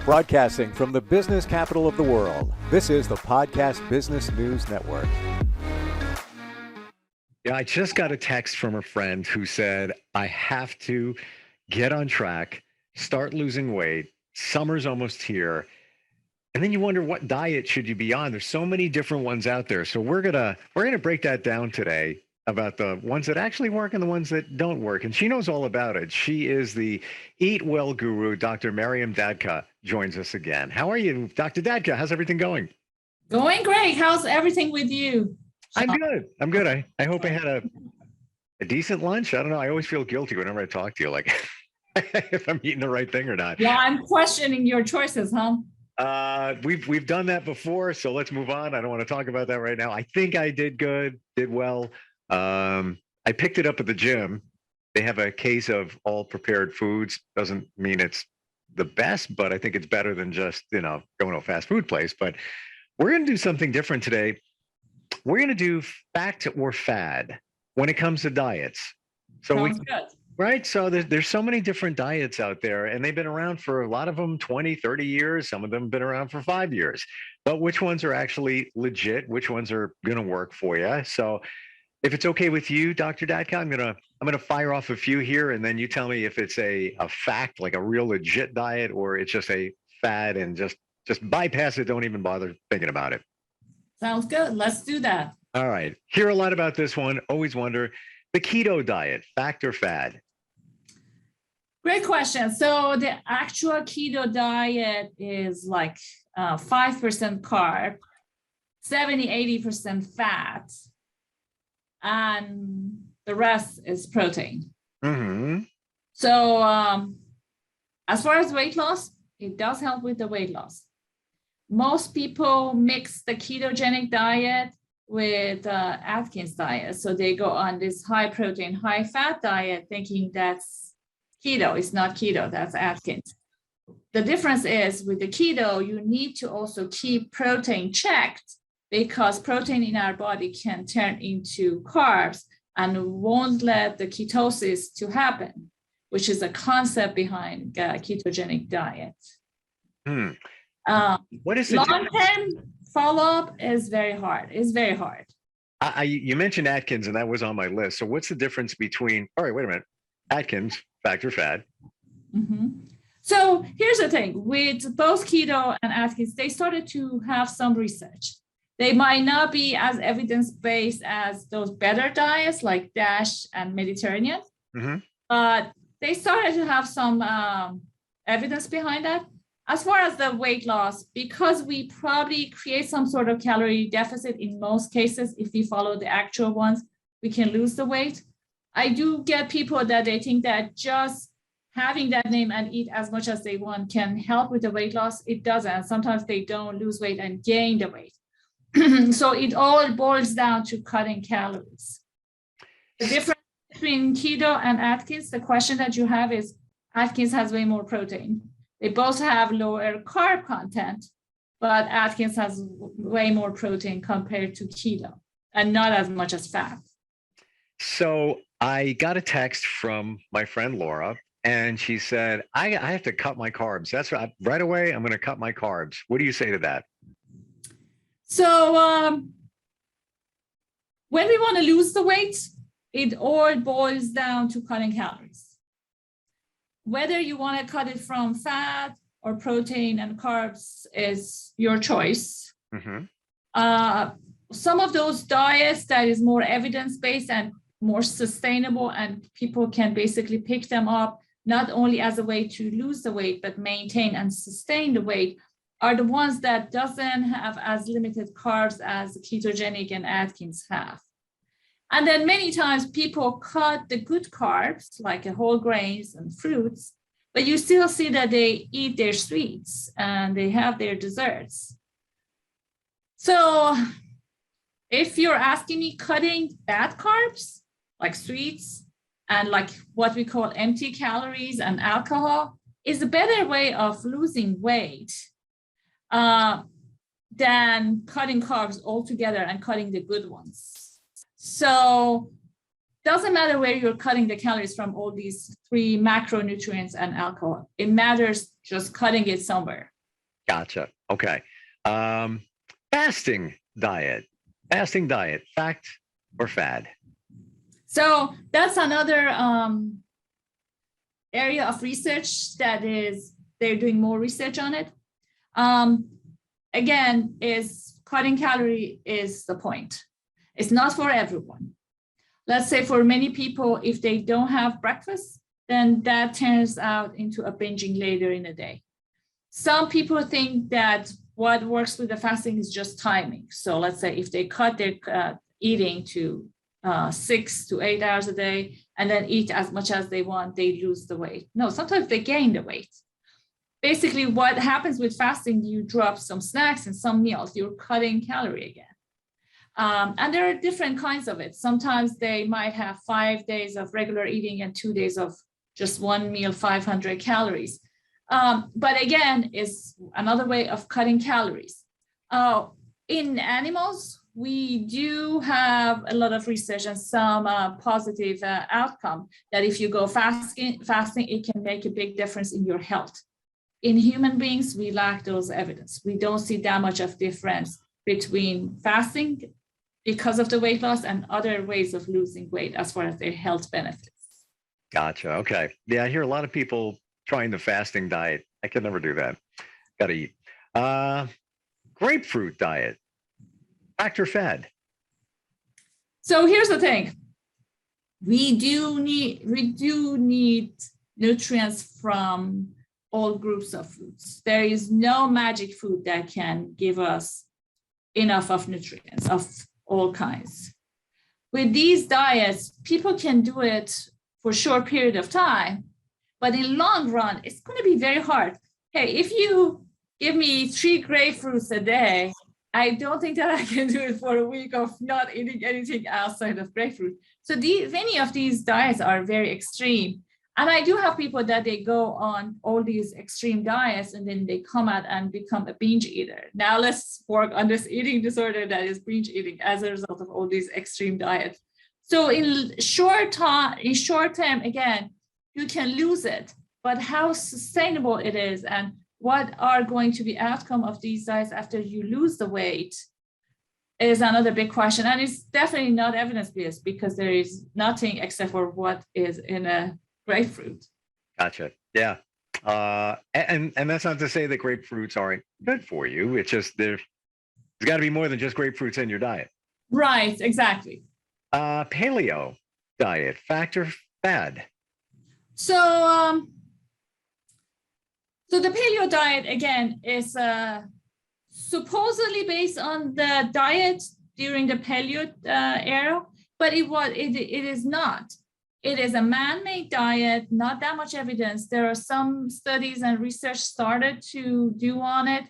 Broadcasting from the business capital of the world, this is the Podcast Business News Network. Yeah, I just got a text from a friend who said, I have to get on track, start losing weight. Summer's almost here. And then you wonder, what diet should you be on? There's so many different ones out there. So we're gonna break that down today about the ones that actually work and the ones that don't work. And she knows all about it. She is the Eatwellguru. Dr. Maryam Dadkhah joins us again. How are you, Dr. Dadkhah? How's everything going? Going great. How's everything with you? I'm good. I hope I had a decent lunch. I don't know. I always feel guilty whenever I talk to you, like if I'm eating the right thing or not. Yeah, I'm questioning your choices, huh? We've done that before, so let's move on. I don't want to talk about that right now. I think I did good, did well. I picked it up at the gym. They have a case of all prepared foods. Doesn't mean it's the best, but I think it's better than just, going to a fast food place. But we're going to do something different today. We're going to do fact or fad when it comes to diets. Sounds good. Right. So there's so many different diets out there, and they've been around for a lot of them 20, 30 years. Some of them have been around for 5 years. But which ones are actually legit? Which ones are going to work for you? So if it's okay with you, Dr. Dadkhah, I'm gonna fire off a few here, and then you tell me if it's a fact, like a real legit diet, or it's just a fad and just bypass it. Don't even bother thinking about it. Sounds good. Let's do that. All right. Hear a lot about this one. Always wonder, the keto diet, fact or fad? Great question. So the actual keto diet is like 5% carb, 70-80% fat, and the rest is protein. Mm-hmm. So as far as weight loss, it does help with the weight loss. Most people mix the ketogenic diet with Atkins diet. So they go on this high protein, high fat diet thinking that's keto. It's not keto, that's Atkins. The difference is with the keto, you need to also keep protein checked because protein in our body can turn into carbs and won't let the ketosis to happen, which is a concept behind ketogenic diet. What is the long-term follow-up is very hard. It's very hard. You mentioned Atkins, and that was on my list. So what's the difference between, all right, wait a minute, Atkins, fact or fad? Mm-hmm. So here's the thing. With both keto and Atkins, they started to have some research. They might not be as evidence-based as those better diets like DASH and Mediterranean, but they started to have some evidence behind that. As far as the weight loss, because we probably create some sort of calorie deficit in most cases, if we follow the actual ones, we can lose the weight. I do get people that they think that just having that name and eat as much as they want can help with the weight loss. It doesn't. Sometimes they don't lose weight and gain the weight. So it all boils down to cutting calories. The difference between keto and Atkins, the question that you have is Atkins has way more protein. They both have lower carb content, but Atkins has way more protein compared to keto and not as much as fat. So I got a text from my friend Laura, and she said, I have to cut my carbs. That's right away. I'm going to cut my carbs. What do you say to that? So when we want to lose the weight, it all boils down to cutting calories. Whether you want to cut it from fat or protein and carbs is your choice. Mm-hmm. Some of those diets that is more evidence-based and more sustainable, and people can basically pick them up not only as a way to lose the weight, but maintain and sustain the weight, are the ones that doesn't have as limited carbs as ketogenic and Atkins have. And then many times people cut the good carbs, like whole grains and fruits, but you still see that they eat their sweets and they have their desserts. So if you're asking me, cutting bad carbs, like sweets and like what we call empty calories and alcohol, is a better way of losing weight than cutting carbs altogether and cutting the good ones. So doesn't matter where you're cutting the calories from all these three macronutrients and alcohol. It matters just cutting it somewhere. Gotcha. Okay. Fasting diet. Fasting diet. Fact or fad? So that's another area of research that is, they're doing more research on it. Again, is cutting calorie is the point. It's not for everyone. Let's say for many people, if they don't have breakfast, then that turns out into a binging later in the day. Some people think that what works with the fasting is just timing. So let's say if they cut their eating to 6 to 8 hours a day and then eat as much as they want, they lose the weight. No, sometimes they gain the weight. Basically, what happens with fasting, you drop some snacks and some meals, you're cutting calorie again. And there are different kinds of it. Sometimes they might have 5 days of regular eating and 2 days of just one meal, 500 calories. But again, it's another way of cutting calories. In animals, we do have a lot of research and some positive outcome that if you go fasting, it can make a big difference in your health. In human beings, we lack those evidence. We don't see that much of difference between fasting because of the weight loss and other ways of losing weight as far as their health benefits. Gotcha. Okay. Yeah, I hear a lot of people trying the fasting diet. I could never do that. Got to eat. Grapefruit diet. Fact or fad? So here's the thing. We do need nutrients from all groups of foods. There is no magic food that can give us enough of nutrients of all kinds. With these diets, people can do it for a short period of time, but in long run, it's going to be very hard. Hey, if you give me 3 grapefruits a day, I don't think that I can do it for a week of not eating anything outside of grapefruit. So many of these diets are very extreme. And I do have people that they go on all these extreme diets and then they come out and become a binge eater. Now let's work on this eating disorder that is binge eating as a result of all these extreme diets. So in short term, again, you can lose it, but how sustainable it is and what are going to be outcome of these diets after you lose the weight is another big question. And it's definitely not evidence-based because there is nothing except for what is in a grapefruit. Gotcha. Yeah. And that's not to say that grapefruits aren't good for you. It's just there's got to be more than just grapefruits in your diet. Right, exactly. Paleo diet, fact or fad? So the paleo diet, again, is supposedly based on the diet during the paleo era, but it is not. It is a man-made diet, not that much evidence. There are some studies and research started to do on it.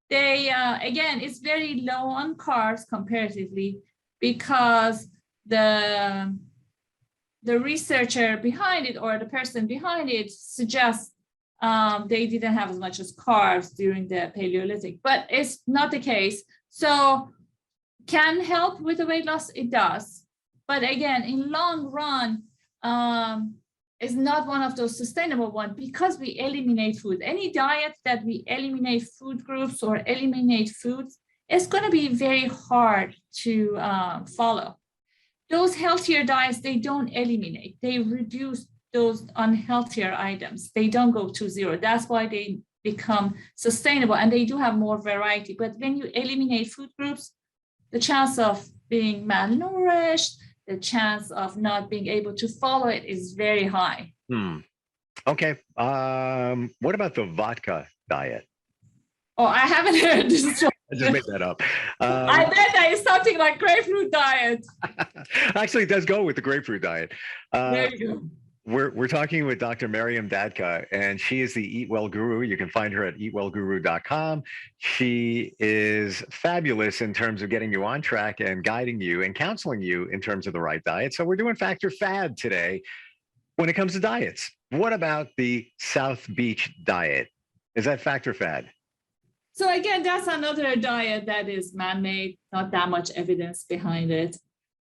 They, again, it's very low on carbs comparatively because the researcher behind it or the person behind it suggests they didn't have as much as carbs during the Paleolithic, but it's not the case. So can help with the weight loss, it does. But again, in long run, is not one of those sustainable ones because we eliminate food. Any diet that we eliminate food groups or eliminate foods, it's going to be very hard to follow. Those healthier diets, they don't eliminate, they reduce those unhealthier items. They don't go to zero. That's why they become sustainable and they do have more variety. But when you eliminate food groups, the chance of being malnourished, the chance of not being able to follow it is very high. Okay. What about the vodka diet? Oh, I haven't heard this. I just made that up. I bet that is something like grapefruit diet. Actually, it does go with the grapefruit diet. There you go. We're talking with Dr. Maryam Dadkhah, and she is the Eat Well Guru. You can find her at eatwellguru.com. She is fabulous in terms of getting you on track and guiding you and counseling you in terms of the right diet. So we're doing fact or fad today when it comes to diets. What about the South Beach diet? Is that fact or fad? So again, that's another diet that is man-made, not that much evidence behind it.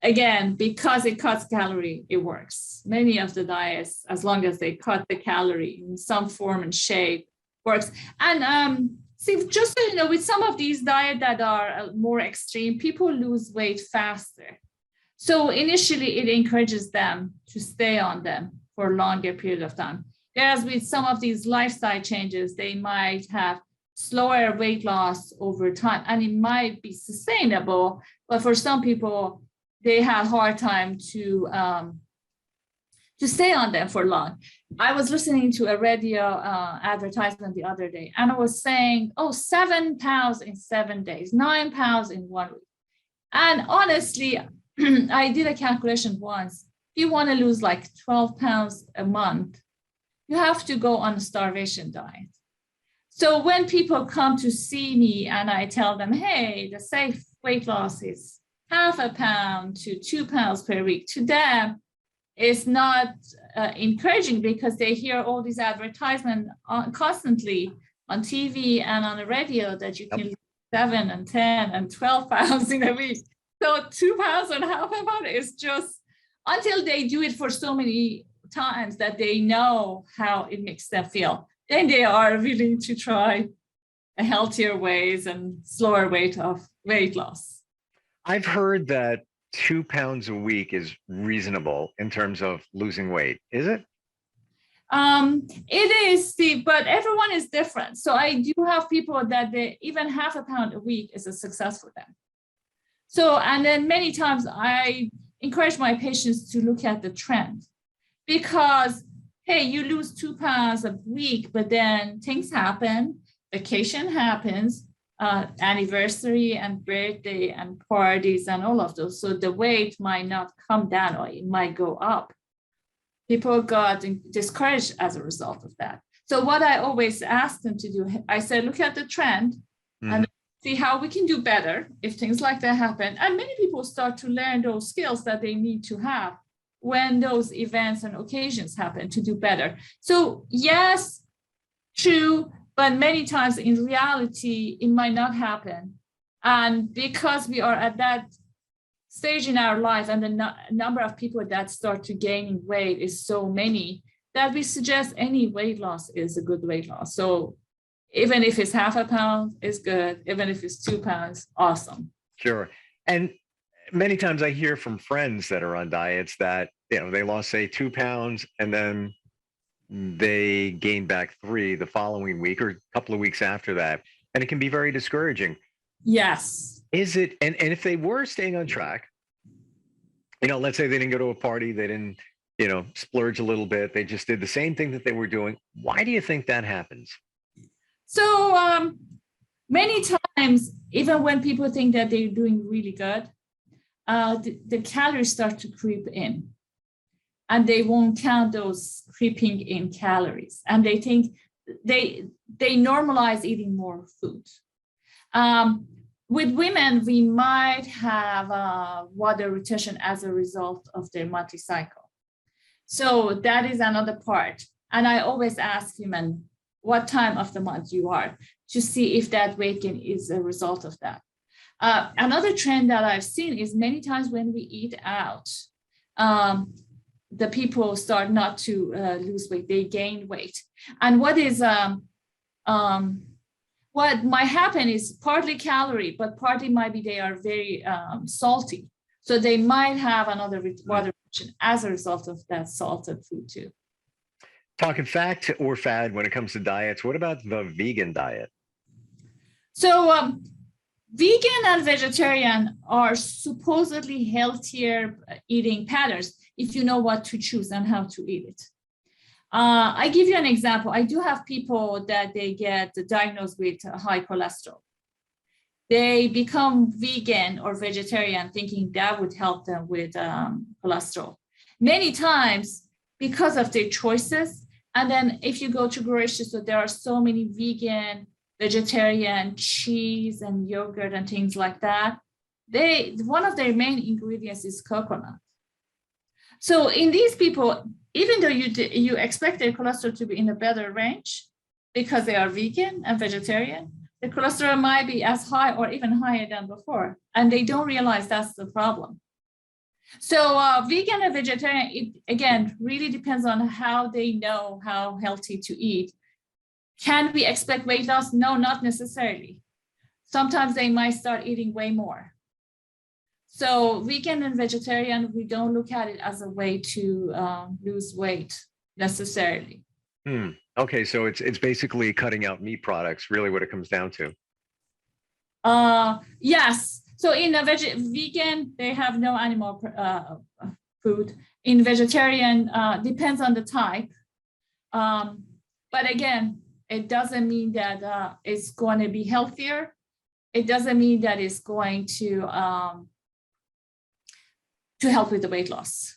Again, because it cuts calorie, it works. Many of the diets, as long as they cut the calorie in some form and shape, works. And See, just so you know, with some of these diets that are more extreme, people lose weight faster. So initially, it encourages them to stay on them for a longer period of time. Whereas with some of these lifestyle changes, they might have slower weight loss over time, and it might be sustainable. But for some people, they have a hard time to stay on them for long. I was listening to a radio advertisement the other day, and it was saying, oh, 7 pounds in 7 days, 9 pounds in 1 week. And honestly, I did a calculation once. If you want to lose like 12 pounds a month, you have to go on a starvation diet. So when people come to see me and I tell them, hey, the safe weight loss is 0.5 pound to 2 pounds per week, to them, it's not encouraging because they hear all these advertisements constantly on TV and on the radio that you can lose 7 and 10 and 12 pounds in a week. So 2 pounds and 0.5 pound is just until they do it for so many times that they know how it makes them feel. Then they are willing to try a healthier ways and slower rate of weight loss. I've heard that 2 pounds a week is reasonable in terms of losing weight. Is it? It is, Steve, but everyone is different. So I do have people that even 0.5 pound a week is a success for them. So, and then many times I encourage my patients to look at the trend because, hey, you lose 2 pounds a week, but then things happen, vacation happens, anniversary and birthday and parties and all of those. So the weight might not come down or it might go up. People got discouraged as a result of that. So what I always ask them to do, I said, look at the trend and see how we can do better if things like that happen. And many people start to learn those skills that they need to have when those events and occasions happen to do better. So yes, true, but many times in reality, it might not happen. And because we are at that stage in our life and the number of people that start to gain weight is so many that we suggest any weight loss is a good weight loss. So even if it's 0.5 pound, it's good. Even if it's 2 pounds, awesome. Sure. And many times I hear from friends that are on diets that, they lost, say, 2 pounds and then they gain back 3 the following week or a couple of weeks after that. And it can be very discouraging. Yes. Is it? And if they were staying on track, let's say they didn't go to a party, they didn't, splurge a little bit. They just did the same thing that they were doing. Why do you think that happens? So many times, even when people think that they're doing really good, the calories start to creep in. And they won't count those creeping in calories. And they think they normalize eating more food. With women, we might have water retention as a result of their monthly cycle. So that is another part. And I always ask women what time of the month you are to see if that weight gain is a result of that. Another trend that I've seen is many times when we eat out, the people start not to lose weight, they gain weight. And what might happen is partly calorie, but partly might be they are very salty. So they might have another water retention as a result of that salted food too. Talking fact or fad when it comes to diets, what about the vegan diet? So vegan and vegetarian are supposedly healthier eating patterns if you know what to choose and how to eat it. I give you an example. I do have people that they get diagnosed with high cholesterol. They become vegan or vegetarian thinking that would help them with cholesterol. Many times because of their choices. And then if you go to grocery store, there are so many vegan, vegetarian cheese and yogurt and things like that. One of their main ingredients is coconut. So in these people, even though you expect their cholesterol to be in a better range because they are vegan and vegetarian, the cholesterol might be as high or even higher than before, and they don't realize that's the problem. So vegan and vegetarian, it again really depends on how they know how healthy to eat. Can we expect weight loss? No, not necessarily. Sometimes they might start eating way more. So vegan and vegetarian, we don't look at it as a way to lose weight necessarily. Okay, so it's basically cutting out meat products, really what it comes down to. Yes. So in a vegan, they have no animal food. In vegetarian, depends on the type. But again, it doesn't mean that it's going to be healthier. It doesn't mean that it's going to help with the weight loss.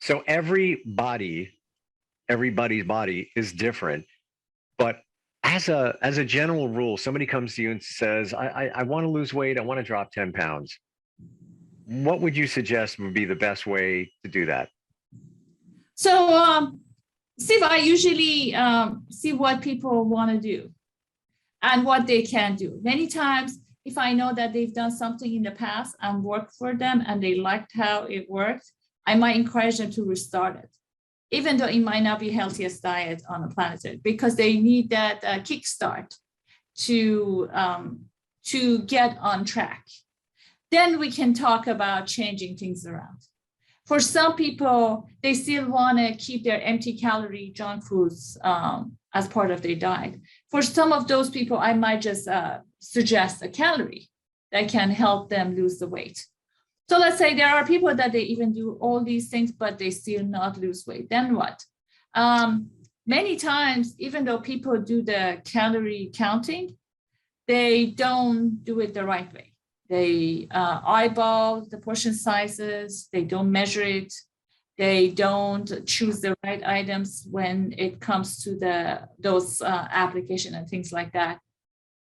So everybody's body is different, but as a general rule, somebody comes to you and says, I want to lose weight, I want to drop 10 pounds. What would you suggest would be the best way to do that? So, Steve, I usually see what people want to do and what they can do. Many times, if I know that they've done something in the past and worked for them and they liked how it worked, I might encourage them to restart it, even though it might not be healthiest diet on the planet, because they need that kickstart to get on track. Then we can talk about changing things around. For some people, they still want to keep their empty calorie junk foods as part of their diet. For some of those people, I might just suggest a calorie that can help them lose the weight. So let's say there are people that they even do all these things, but they still not lose weight. Then what? Many times, even though people do the calorie counting, they don't do it the right way. They eyeball the portion sizes, they don't measure it, they don't choose the right items when it comes to those application and things like that.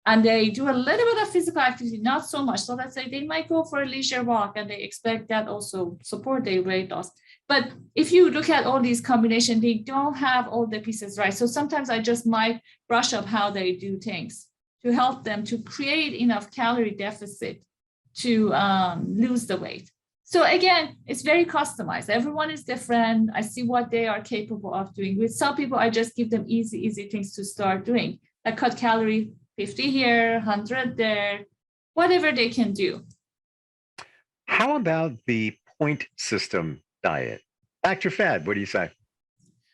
And they do a little bit of physical activity, not so much. So let's say they might go for a leisure walk and they expect that also support their weight loss. But if you look at all these combinations, they don't have all the pieces right. So sometimes I just might brush up how they do things to help them to create enough calorie deficit to lose the weight. So again, it's very customized. Everyone is different. I see what they are capable of doing. With some people, I just give them easy things to start doing, like cut calorie 50 here, 100 there, whatever they can do. How about the point system diet? Dr. Fad, what do you say?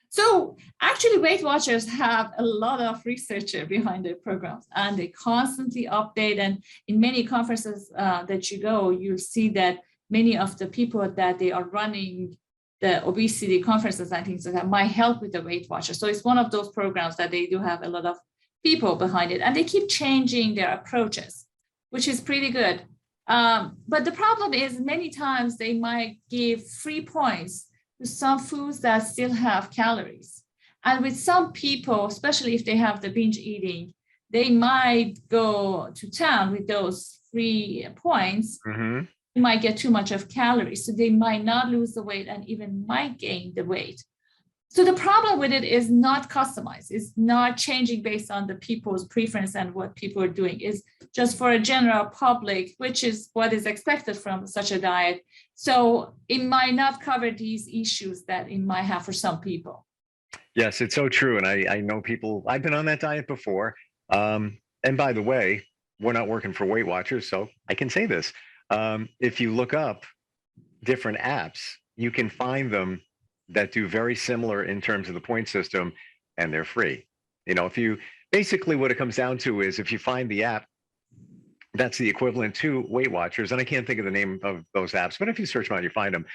So actually, Weight Watchers have a lot of research behind their programs, and they constantly update. And in many conferences that you go, you'll see that many of the people that they are running the obesity conferences and things like that might help with the Weight Watchers. So it's one of those programs that they do have a lot of people behind it, and they keep changing their approaches, which is pretty good. But the problem is many times they might give free points to some foods that still have calories. And with some people, especially if they have the binge eating, they might go to town with those free points. Mm-hmm. They might get too much of calories. So they might not lose the weight and even might gain the weight. So the problem with it is not customized. It's not changing based on the people's preference and what people are doing. It's just for a general public, which is what is expected from such a diet. So it might not cover these issues that it might have for some people. Yes, it's so true. And I know people, I've been on that diet before. And by the way, we're not working for Weight Watchers, so I can say this. If you look up different apps, you can find them that do very similar in terms of the point system, and they're free. You know, if you basically what it comes down to is if you find the app that's the equivalent to Weight Watchers, and I can't think of the name of those apps, but if you search them out, you find them.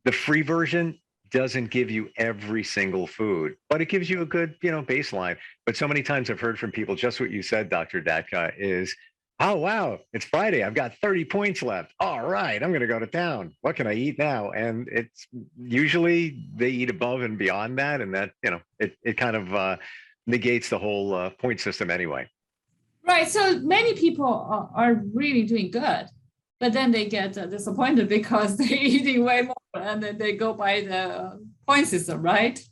The free version doesn't give you every single food, but it gives you a good, baseline. But so many times I've heard from people just what you said, Dr. Dadkhah, is, oh, wow, it's Friday. I've got 30 points left. All right, I'm going to go to town. What can I eat now? And it's usually they eat above and beyond that. And that, it kind of negates the whole point system anyway. Right. So many people are really doing good, but then they get disappointed because they're eating way more and then they go by the point system, right?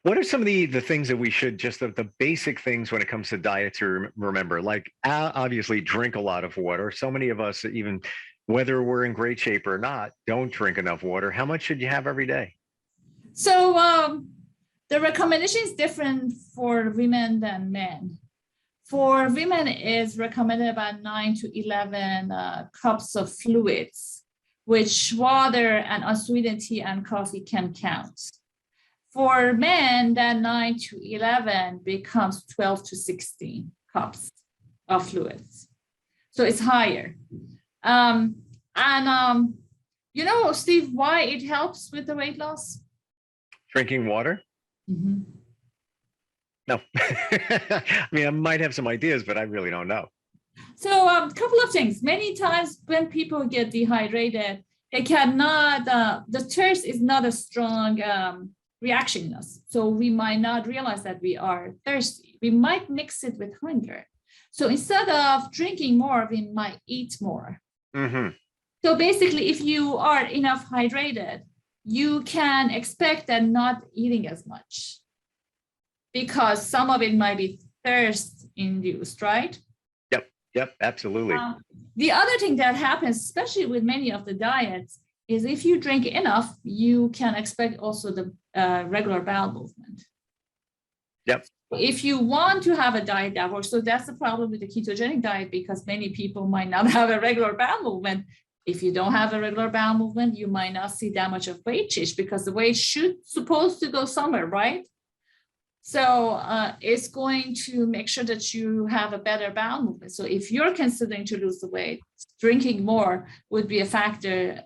What are some of the things that we should the basic things when it comes to diet to remember? Like obviously drink a lot of water. So many of us, even whether we're in great shape or not, don't drink enough water. How much should you have every day? So The recommendation is different for women than men. For women, is recommended about 9 to 11 cups of fluids, which water and unsweetened tea and coffee can count. For men, that 9 to 11 becomes 12 to 16 cups of fluids. So it's higher. You know, Steve, why it helps with the weight loss? Drinking water? Mm-hmm. No. I mean, I might have some ideas, but I really don't know. So a couple of things. Many times when people get dehydrated, they cannot, the thirst is not a strong reaction in us. So we might not realize that we are thirsty. We might mix it with hunger. So instead of drinking more, we might eat more. Mm-hmm. So basically, if you are enough hydrated, you can expect that not eating as much, because some of it might be thirst induced, right? Yep, absolutely. The other thing that happens, especially with many of the diets, is if you drink enough, you can expect also the regular bowel movement. Yep. If you want to have a diet that works, so that's the problem with the ketogenic diet, because many people might not have a regular bowel movement. If you don't have a regular bowel movement, you might not see that much of weight change, because the weight supposed to go somewhere, right? So it's going to make sure that you have a better bowel movement. So if you're considering to lose the weight, drinking more would be a factor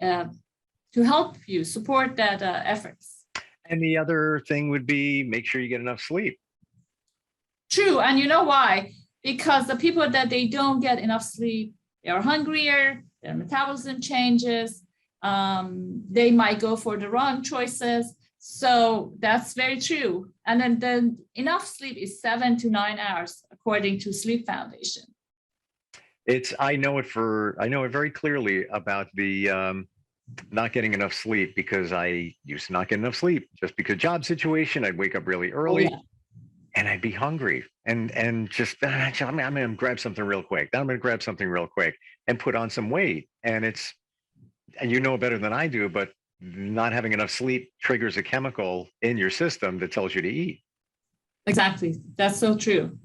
to help you support that efforts. And the other thing would be make sure you get enough sleep. True. And you know why? Because the people that they don't get enough sleep, they are hungrier, their metabolism changes, they might go for the wrong choices. So that's very true. And then enough sleep is 7 to 9 hours, according to Sleep Foundation. I know it very clearly about the not getting enough sleep, because I used to not get enough sleep just because job situation. I'd wake up really early. Oh, yeah. And I'd be hungry and just, I'm going to grab something real quick. Then I'm going to grab something real quick and put on some weight. And you know better than I do, but not having enough sleep triggers a chemical in your system that tells you to eat. Exactly. That's so true.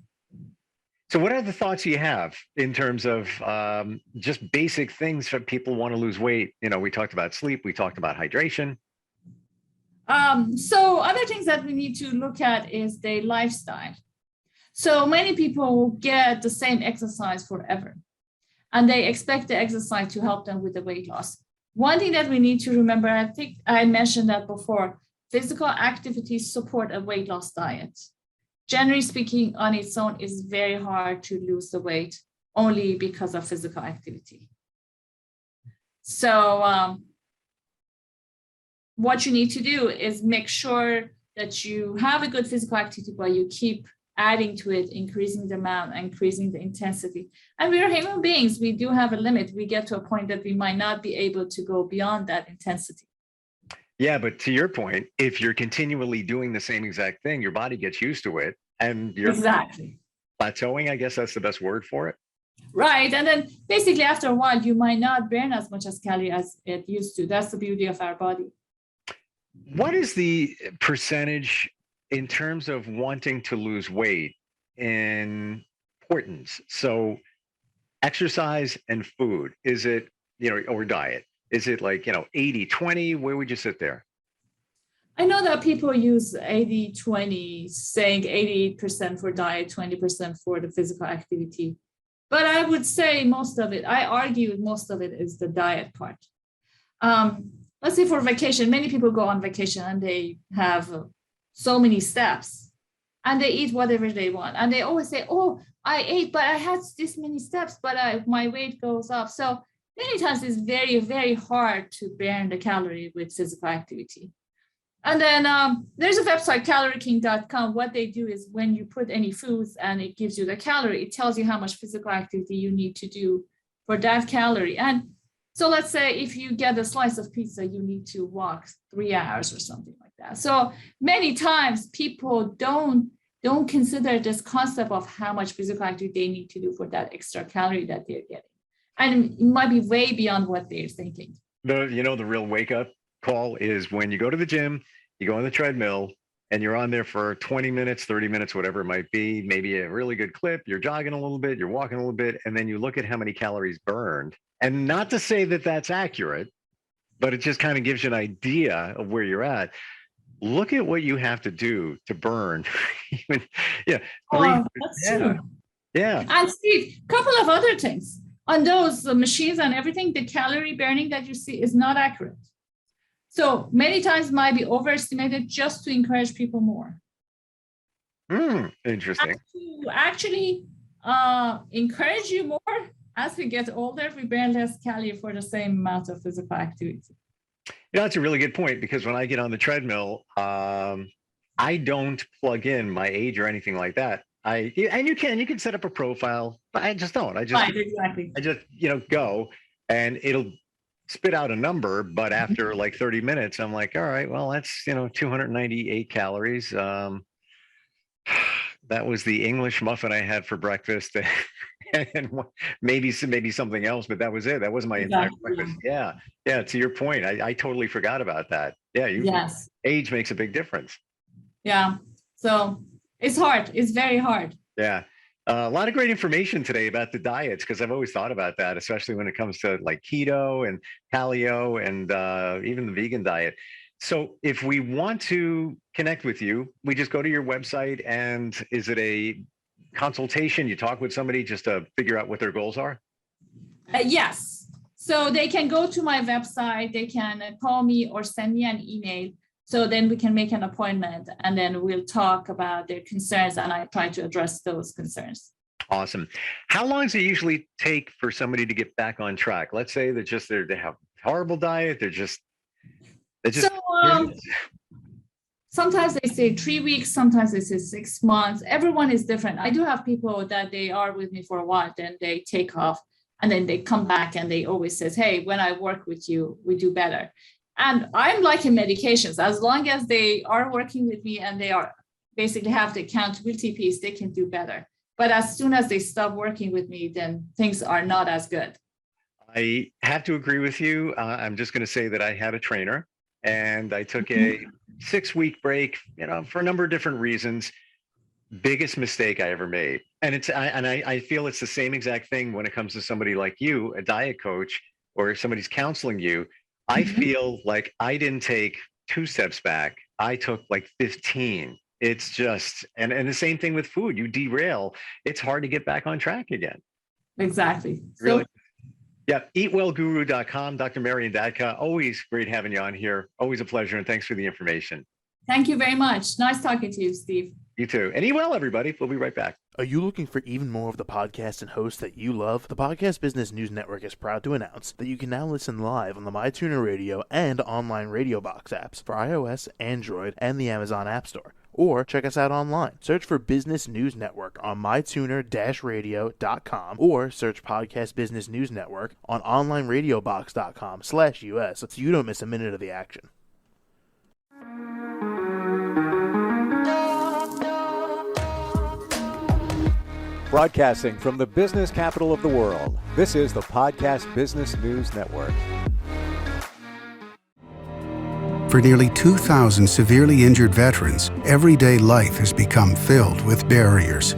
So what are the thoughts you have in terms of just basic things for people who want to lose weight? You know, we talked about sleep. We talked about hydration. So other things that we need to look at is their lifestyle. So many people get the same exercise forever, and they expect the exercise to help them with the weight loss. One thing that we need to remember, I think I mentioned that before, physical activities support a weight loss diet. Generally speaking, on its own, is very hard to lose the weight only because of physical activity. So what you need to do is make sure that you have a good physical activity, but you keep adding to it, increasing the amount, increasing the intensity. And we are human beings. We do have a limit. We get to a point that we might not be able to go beyond that intensity. Yeah, but to your point, if you're continually doing the same exact thing, your body gets used to it, and you're plateauing. I guess that's the best word for it. Right. And then basically after a while, you might not burn as much as calorie as it used to. That's the beauty of our body. What is the percentage in terms of wanting to lose weight in importance? So exercise and food, is it, or diet? Is it like, 80-20? Where would you sit there? I know that people use 80-20, saying 88% for diet, 20% for the physical activity. But I would say I argue most of it is the diet part. Let's say for vacation, many people go on vacation and they have so many steps and they eat whatever they want. And they always say, oh, I ate, but I had this many steps, but my weight goes up. So many times it's very, very hard to burn the calorie with physical activity. And then there's a website, calorieking.com. What they do is when you put any foods and it gives you the calorie, it tells you how much physical activity you need to do for that calorie. And so let's say if you get a slice of pizza, you need to walk 3 hours or something like that. So many times people don't consider this concept of how much physical activity they need to do for that extra calorie that they're getting. And it might be way beyond what they're thinking. The real wake up call is when you go to the gym, you go on the treadmill, and you're on there for 20 minutes, 30 minutes, whatever it might be, maybe a really good clip, you're jogging a little bit, you're walking a little bit, and then you look at how many calories burned. And not to say that that's accurate, but it just kind of gives you an idea of where you're at. Look at what you have to do to burn. Even, That's true. Yeah. And Steve, a couple of other things. On those machines and everything, the calorie burning that you see is not accurate. So many times might be overestimated just to encourage people more. Interesting. And to actually encourage you more, as we get older, we burn less calorie for the same amount of physical activity. That's a really good point, because when I get on the treadmill, I don't plug in my age or anything like that. You can set up a profile, but I just don't. Right, exactly. I just, go, and it'll spit out a number, but after like 30 minutes, I'm like, all right, well, that's, 298 calories. That was the English muffin I had for breakfast. And maybe something else, but that was it. That was my entire breakfast. Yeah. To your point, I totally forgot about that. Yeah. Yes. Age makes a big difference. Yeah. So it's hard. It's very hard. Yeah. A lot of great information today about the diets, because I've always thought about that, especially when it comes to like keto and paleo and even the vegan diet. So if we want to connect with you, we just go to your website, and is it a consultation? You talk with somebody just to figure out what their goals are? Yes. So they can go to my website, they can call me or send me an email. So then we can make an appointment, and then we'll talk about their concerns, and I try to address those concerns. Awesome. How long does it usually take for somebody to get back on track? Let's say they have a horrible diet. Sometimes they say 3 weeks, sometimes they say 6 months. Everyone is different. I do have people that they are with me for a while, then they take off, and then they come back, and they always says, hey, when I work with you, we do better. And I'm like in medications, as long as they are working with me and they are basically have the accountability piece, they can do better. But as soon as they stop working with me, then things are not as good. I have to agree with you. I'm just going to say that I had a trainer, and I took a 6-week break, for a number of different reasons. Biggest mistake I ever made. And I feel it's the same exact thing when it comes to somebody like you, a diet coach, or if somebody's counseling you. I feel like I didn't take 2 steps back. I took like 15. It's just, and the same thing with food. You derail, it's hard to get back on track again. Exactly. Really. Yeah. Eatwellguru.com, Dr. Maryam Dadkhah. Always great having you on here. Always a pleasure. And thanks for the information. Thank you very much. Nice talking to you, Steve. You too. And Eatwell, everybody. We'll be right back. Are you looking for even more of the podcasts and hosts that you love? The Podcast Business News Network is proud to announce that you can now listen live on the MyTuner Radio and online Radio Box apps for iOS, Android, and the Amazon App Store. Or check us out online. Search for Business News Network on mytuner-radio.com or search Podcast Business News Network on onlineradiobox.com/US so you don't miss a minute of the action. Broadcasting from the business capital of the world, this is the Podcast Business News Network. For nearly 2,000 severely injured veterans, everyday life has become filled with barriers.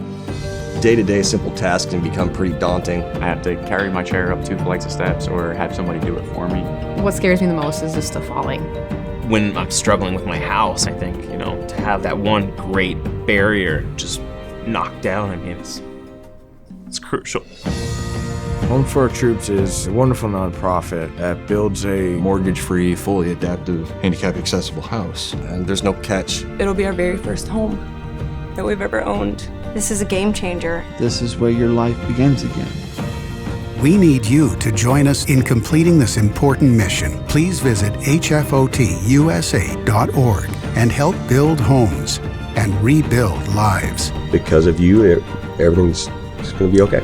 Day-to-day simple tasks can become pretty daunting. I have to carry my chair up 2 flights of steps or have somebody do it for me. What scares me the most is just the falling. When I'm struggling with my house, I think, to have that one great barrier just knocked down, it's crucial. Home for Our Troops is a wonderful nonprofit that builds a mortgage-free, fully adaptive, handicap-accessible house. And there's no catch. It'll be our very first home that we've ever owned. This is a game changer. This is where your life begins again. We need you to join us in completing this important mission. Please visit hfotusa.org and help build homes and rebuild lives. Because of you, everything's going to be okay.